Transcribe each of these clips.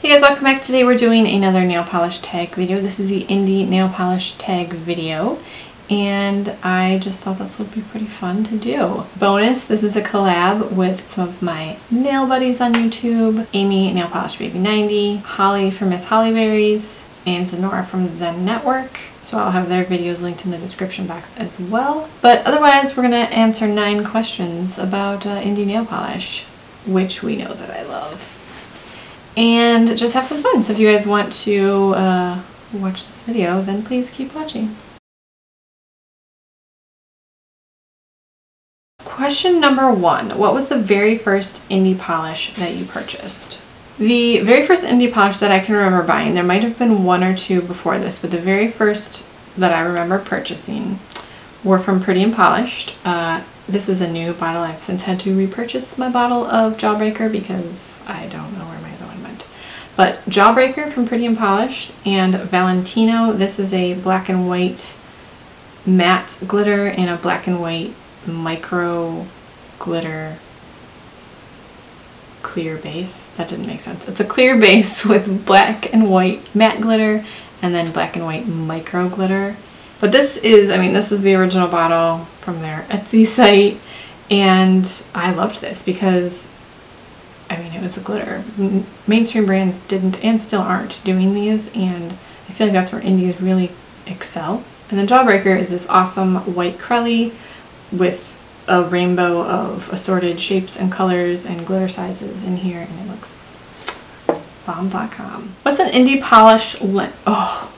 Hey guys, welcome back. Today we're doing another nail polish tag video. This is the indie nail polish tag video, and I just thought this would be pretty fun to do. Bonus, this is a collab with some of my nail buddies on YouTube. Amy, Nail Polish Baby 90, Holly from Miss Hollyberries, and Zenora from Zen Network. So I'll have their videos linked in the description box as well. But otherwise, we're gonna answer 9 questions about indie nail polish, which we know that I love. And just have some fun. So if you guys want to watch this video, then please keep watching. Question number 1. What was the very first indie polish that you purchased? The very first indie polish that I can remember buying, there might have been 1 or 2 before this, but the very first that I remember purchasing were from Pretty and Polished. This is a new bottle. I've since had to repurchase my bottle of Jawbreaker because I don't know where my other one went. But Jawbreaker from Pretty and Polished and Valentino. This is a black and white matte glitter and a black and white micro glitter clear base. That didn't make sense. It's a clear base with black and white matte glitter and then black and white micro glitter. But this is, I mean, this is the original bottle from their Etsy site, and I loved this because, I mean, it was a glitter. Mainstream brands didn't and still aren't doing these, and I feel like that's where indies really excel. And then Jawbreaker is this awesome white crelly with a rainbow of assorted shapes and colors and glitter sizes in here, and it looks bomb.com. What's an indie polish? Oh,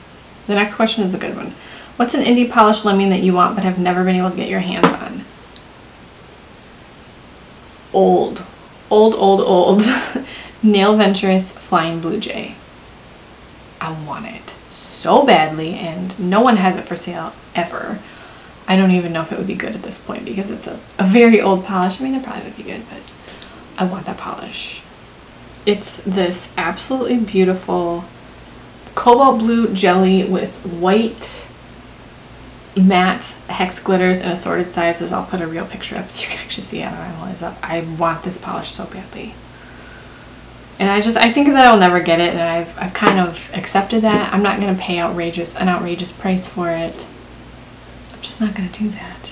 the next question is a good one. What's an indie polish lemming that you want but have never been able to get your hands on? Old. Nail Ventures Flying Blue Jay. I want it so badly, and no one has it for sale ever. I don't even know if it would be good at this point because it's a very old polish. I mean, it probably would be good, but I want that polish. It's this absolutely beautiful cobalt blue jelly with white matte hex glitters in assorted sizes. I'll put a real picture up so you can actually see it. I want this polish so badly. And I think that I'll never get it, and I've kind of accepted that. I'm not going to pay an outrageous price for it. I'm just not going to do that.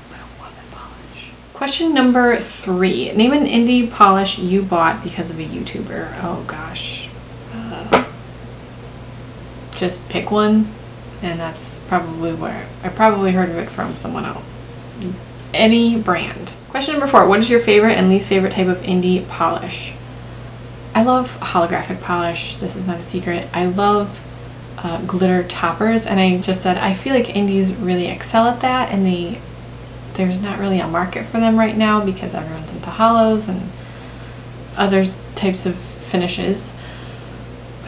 But I want that polish. Question number 3. Name an indie polish you bought because of a YouTuber. Oh gosh. Just pick one. And that's probably where I probably heard of it from someone else. Any brand. Question number 4. What is your favorite and least favorite type of indie polish? I love holographic polish. This is not a secret. I love glitter toppers, and I just said I feel like indies really excel at that, and there's not really a market for them right now because everyone's into holos and other types of finishes.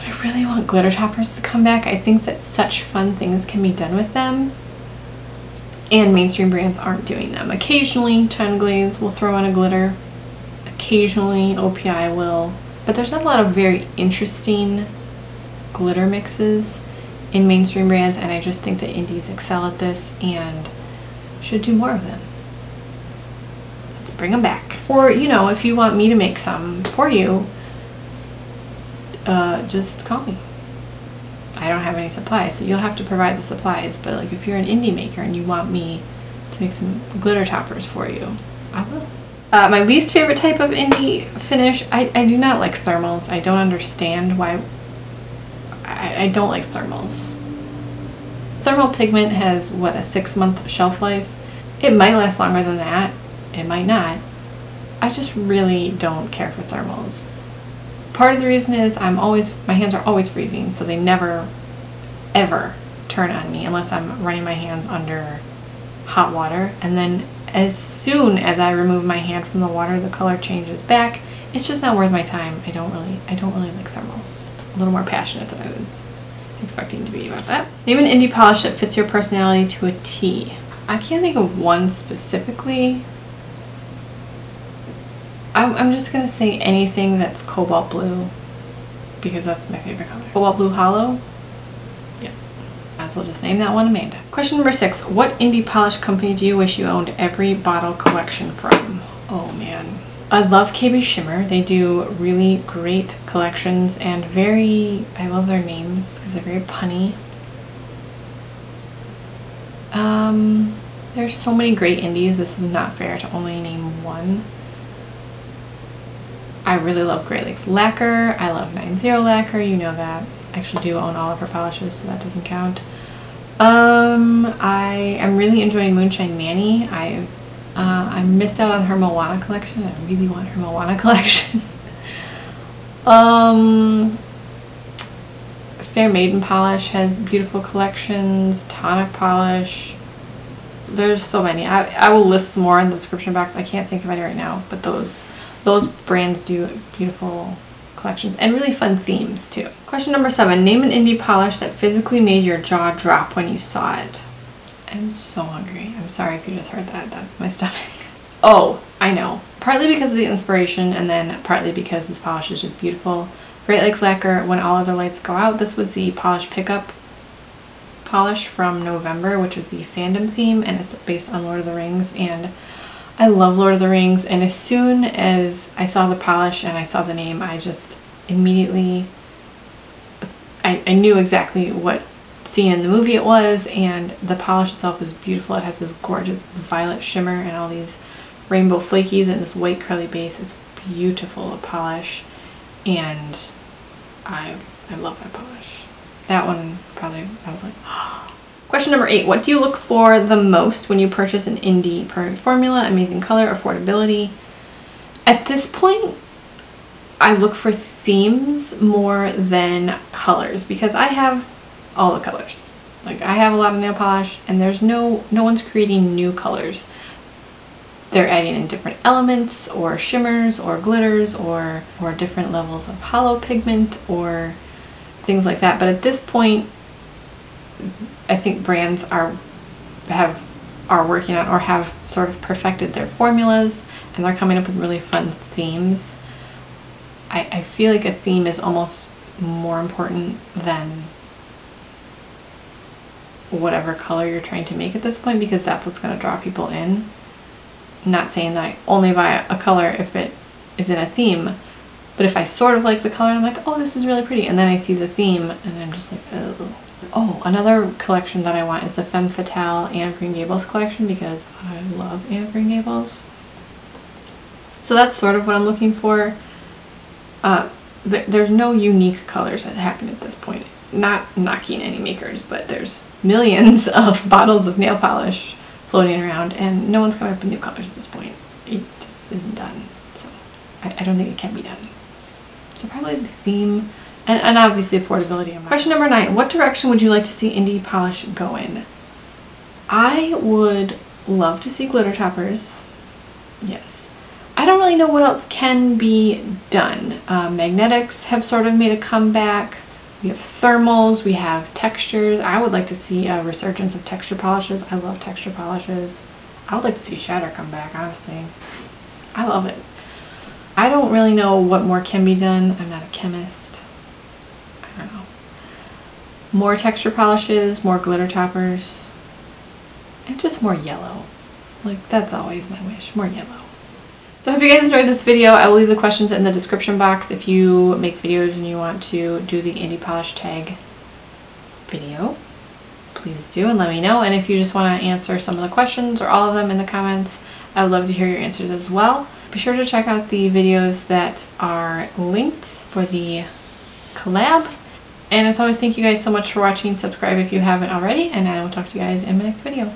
I really want glitter toppers to come back. I think that such fun things can be done with them, and mainstream brands aren't doing them. Occasionally China Glaze will throw on a glitter, occasionally OPI will, but there's not a lot of very interesting glitter mixes in mainstream brands, and I just think that indies excel at this and should do more of them. Let's bring them back. Or, you know, if you want me to make some for you, just call me. I don't have any supplies, so you'll have to provide the supplies, but like if you're an indie maker and you want me to make some glitter toppers for you, I will. My least favorite type of indie finish, I do not like thermals. I don't understand why. I don't like thermals. Thermal pigment has, what, a 6-month shelf life? It might last longer than that. It might not. I just really don't care for thermals. Part of the reason is my hands are always freezing, so they never, ever turn on me unless I'm running my hands under hot water. And then as soon as I remove my hand from the water, the color changes back. It's just not worth my time. I don't really like thermals. A little more passionate than I was expecting to be about that. Name an indie polish that fits your personality to a T. I can't think of one specifically. I'm just going to say anything that's cobalt blue because that's my favorite color. Cobalt blue holo? Yeah. Might as well just name that one Amanda. Question number 6. What indie polish company do you wish you owned every bottle collection from? Oh man. I love KB Shimmer. They do really great collections and I love their names because they're very punny. There's so many great indies. This is not fair to only name one. I really love Great Lakes Lacquer. I love 90 Lacquer. You know that. I actually do own all of her polishes, so that doesn't count. I am really enjoying Moonshine Manny. I missed out on her Moana collection. I really want her Moana collection. Fair Maiden Polish has beautiful collections. Tonic Polish. There's so many. I will list some more in the description box. I can't think of any right now, but those brands do beautiful collections and really fun themes too. Question number 7. Name an indie polish that physically made your jaw drop when you saw it. I'm so hungry. I'm sorry if you just heard that. That's my stomach. Oh, I know. Partly because of the inspiration and then partly because this polish is just beautiful. Great Lakes Lacquer, When All Other Lights Go Out. This was the polish pickup polish from November, which was the fandom theme, and it's based on Lord of the Rings, and I love Lord of the Rings, and as soon as I saw the polish and I saw the name, I just immediately I knew exactly what scene in the movie it was, and the polish itself is beautiful. It has this gorgeous violet shimmer and all these rainbow flakies and this white curly base. It's beautiful polish, and I love that polish. That one probably, I was like, oh. Question number 8. What do you look for the most when you purchase an indie? Perfect formula, amazing color, affordability. At this point, I look for themes more than colors because I have all the colors. Like, I have a lot of nail polish and there's no one's creating new colors. They're adding in different elements or shimmers or glitters or different levels of holo pigment or things like that. But at this point, I think brands are working on or have sort of perfected their formulas, and they're coming up with really fun themes. I feel like a theme is almost more important than whatever color you're trying to make at this point, because that's what's going to draw people in. I'm not saying that I only buy a color if it is in a theme, but if I sort of like the color, I'm like, oh, this is really pretty, and then I see the theme and I'm just like, oh. Oh, another collection that I want is the Femme Fatale Anne of Green Gables collection because I love Anne of Green Gables. So that's sort of what I'm looking for. There's no unique colors that happen at this point. Not knocking any makers, but there's millions of bottles of nail polish floating around and no one's coming up with new colors at this point. It just isn't done. So I don't think it can be done. So probably the theme. And obviously affordability. Question number 9. What direction would you like to see indie polish go in? I would love to see glitter toppers. Yes. I don't really know what else can be done. Magnetics have sort of made a comeback. We have thermals. We have textures. I would like to see a resurgence of texture polishes. I love texture polishes. I would like to see shatter come back, honestly. I love it. I don't really know what more can be done. I'm not a chemist. I don't know. More texture polishes, more glitter toppers, and just more yellow. Like, that's always my wish, more yellow. So I hope you guys enjoyed this video. I will leave the questions in the description box if you make videos and you want to do the indie polish tag video. Please do and let me know. And if you just want to answer some of the questions or all of them in the comments, I would love to hear your answers as well. Be sure to check out the videos that are linked for the collab. And as always, thank you guys so much for watching. Subscribe if you haven't already, and I will talk to you guys in my next video.